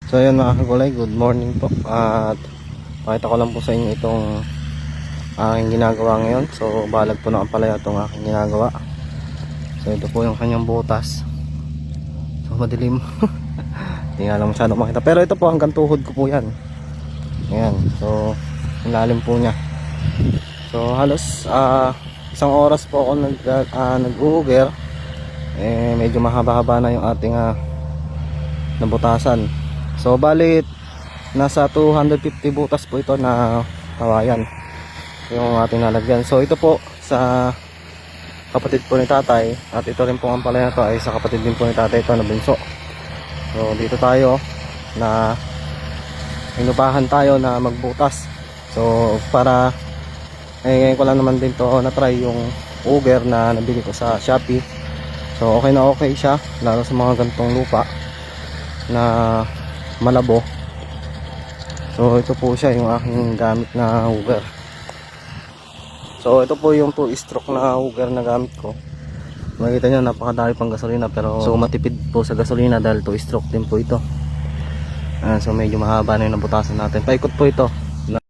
So ayun mga kagulay, good morning po. At pakita ko lang po sa inyo itong aking ginagawa ngayon. So balag po na pala itong aking ginagawa. So ito po yung kanyang butas. So madilim. Hindi nga lang masyado makita. Pero ito po hanggang tuhod ko po yan. Ayan, so ang lalim po niya. So halos isang oras po ako nag-uuger. Medyo mahaba-haba na yung ating nabutasan. So balit nasa 250 butas po ito na kawayan yung ating nalagyan. So ito po sa kapatid po ni tatay, at ito rin po ang palaya na to ay sa kapatid din po ni tatay, ito na bunso. So dito tayo na inupahan tayo na magbutas. So para ngayon ko lang naman din to na try yung auger na nabili ko sa Shopee. So okay na okay siya, lalo sa mga gantong lupa na malabo. So ito po siya yung aking gamit na auger. So ito po yung 2-stroke na auger na gamit ko. Makikita nyo napakadami pang gasolina, pero so matipid po sa gasolina dahil 2-stroke din po ito. So medyo mahaba na yung nabutasan natin. Paikot po ito.